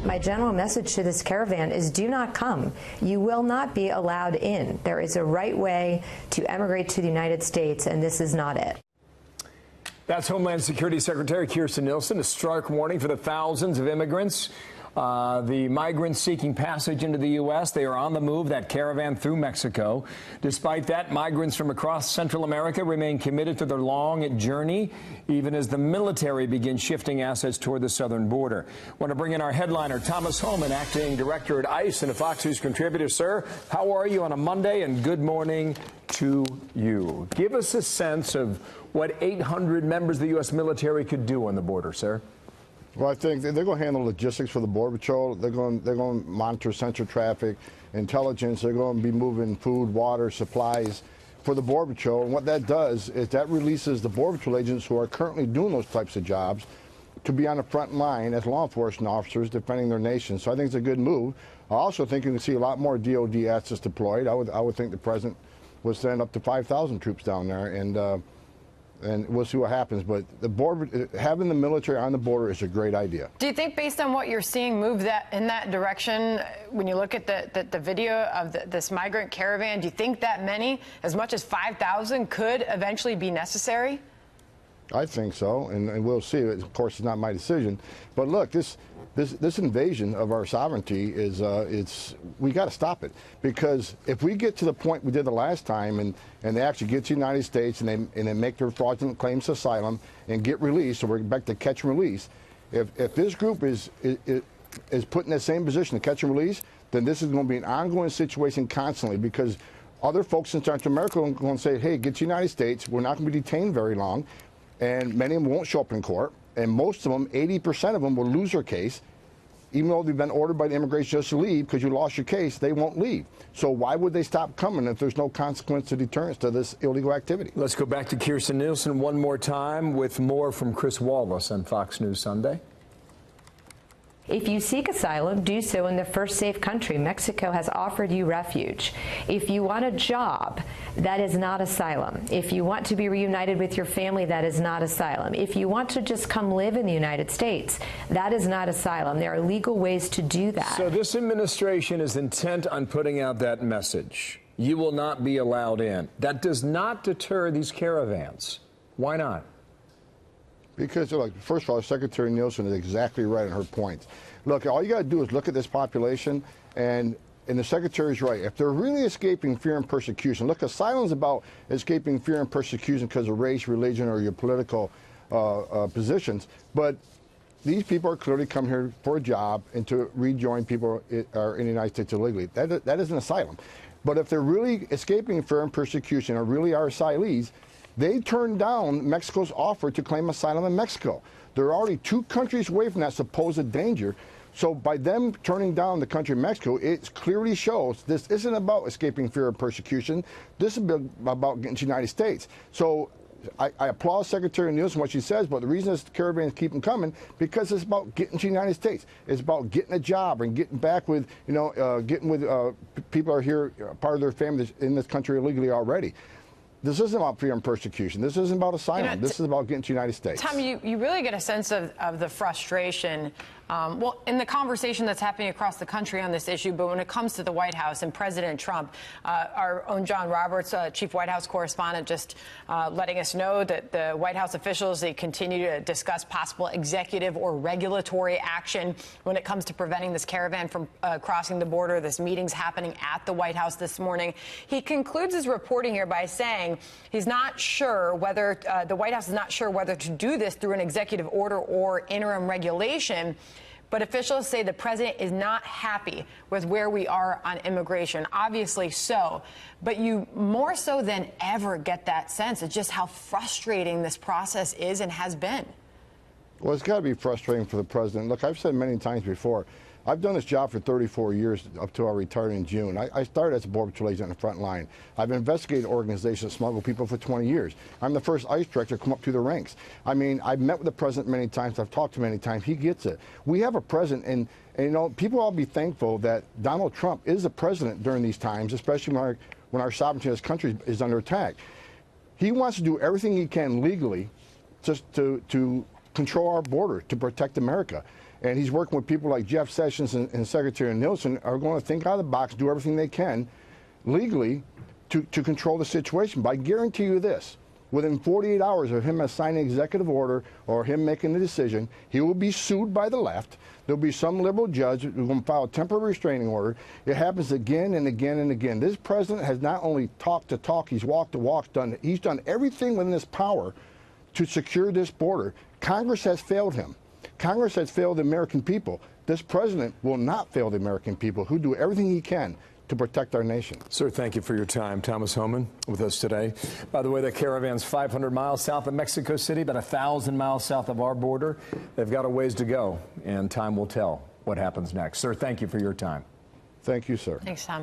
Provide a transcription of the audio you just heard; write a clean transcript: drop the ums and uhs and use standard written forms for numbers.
My general message to this caravan is do not come. You will not be allowed in. There is a right way to emigrate to the United States, and this is not it. That's Homeland Security Secretary Kirstjen Nielsen. A stark warning for the thousands of immigrants, the migrants seeking passage into the U.S. They are on the move, that caravan through Mexico. Despite that, migrants from across Central America remain committed to their long journey, even as the military begins shifting assets toward the southern border. Want to bring in our headliner, Thomas Homan, acting director at ICE and a Fox News contributor. Sir, how are you on a Monday? And good morning to you. Give us a sense of what 800 members of the U.S. military could do on the border, sir. Well, I think they're going to handle logistics for the Border Patrol. They're going to monitor central traffic, intelligence. They're going to be moving food, water, supplies for the Border Patrol. And what that does is that releases the Border Patrol agents who are currently doing those types of jobs to be on the front line as law enforcement officers defending their nation. So I think it's a good move. I also think you can see a lot more DOD assets deployed. I would think the president would send up to 5,000 troops down there, and we'll see what happens. But the border, having the military on the border is a great idea. Do you think, based on what you're seeing, move in that direction, when you look at the video of this migrant caravan, do you think that many, as much as 5,000, could eventually be necessary? I think so, and we'll see. Of course, it's not my decision. But look, this invasion of our sovereignty is we got to stop it, because if we get to the point we did the last time and they actually get to the United States and they make their fraudulent claims to asylum and get released, so we're back to catch and release. If this group is put in the same position to catch and release, then this is going to be an ongoing situation constantly, because other folks in Central America are going to say, hey, get to the United States. We're not going to be detained very long, and many of them won't show up in court. And most of them, 80% of them, will lose their case. Even though they've been ordered by the immigration judge to leave because you lost your case, they won't leave. So why would they stop coming if there's no consequence to deterrence to this illegal activity? Let's go back to Kirstjen Nielsen one more time with more from Chris Wallace on Fox News Sunday. If you seek asylum, do so in the first safe country. Mexico has offered you refuge. If you want a job, that is not asylum. If you want to be reunited with your family, that is not asylum. If you want to just come live in the United States, that is not asylum. There are legal ways to do that. So this administration is intent on putting out that message. You will not be allowed in. That does not deter these caravans. Why not? Because, look, first of all, Secretary Nielsen is exactly right on her point. Look, all you got to do is look at this population, and the Secretary's right. If they're really escaping fear and persecution, look, asylum is about escaping fear and persecution because of race, religion, or your political positions. But these people are clearly come here for a job and to rejoin people in the United States illegally. That is an asylum. But if they're really escaping fear and persecution or really are asylees, they turned down Mexico's offer to claim asylum in Mexico. They're already 2 countries away from that supposed danger. So by them turning down the country of Mexico, it clearly shows this isn't about escaping fear of persecution. This is about getting to the United States. So I applaud Secretary Nielsen what she says, but the reason this caravans keep them coming, because it's about getting to the United States. It's about getting a job and getting back with, getting with people who are here, part of their families in this country illegally already. This isn't about fear and persecution. This isn't about asylum. This is about getting to the United States. Tom, you really get a sense of the frustration, well, in the conversation that's happening across the country on this issue, but when it comes to the White House and President Trump, our own John Roberts, chief White House correspondent, just letting us know that the White House officials, they continue to discuss possible executive or regulatory action when it comes to preventing this caravan from crossing the border. This meeting's happening at the White House this morning. He concludes his reporting here by saying he's not sure whether the White House is not sure whether to do this through an executive order or interim regulation. But officials say the president is not happy with where we are on immigration. Obviously so. But you more so than ever get that sense of just how frustrating this process is and has been. Well, it's got to be frustrating for the president. Look, I've said many times before, I've done this job for 34 years up till I retired in June. I started as a Border Patrol agent on the front line. I've investigated organizations that smuggle people for 20 years. I'm the first ICE director to come up through the ranks. I mean, I've met with the president many times. I've talked to him many times. He gets it. We have a president, and you know, people ought to be thankful that Donald Trump is the president during these times, especially when our sovereignty as a country is under attack. He wants to do everything he can legally just to control our border, to protect America. And he's working with people like Jeff Sessions and Secretary Nielsen are going to think out of the box, do everything they can legally to control the situation. But I guarantee you this, within 48 hours of him signing an executive order or him making the decision, he will be sued by the left. There'll be some liberal judge who's going to file a temporary restraining order. It happens again and again and again. This president has not only talked the talk, he's walked the walk. He's done everything within his power to secure this border. Congress has failed him. Congress has failed the American people. This president will not fail the American people who do everything he can to protect our nation. Sir, thank you for your time. Thomas Homan with us today. By the way, the caravan's 500 miles south of Mexico City, about 1,000 miles south of our border. They've got a ways to go, and time will tell what happens next. Sir, thank you for your time. Thank you, sir. Thanks, Tom.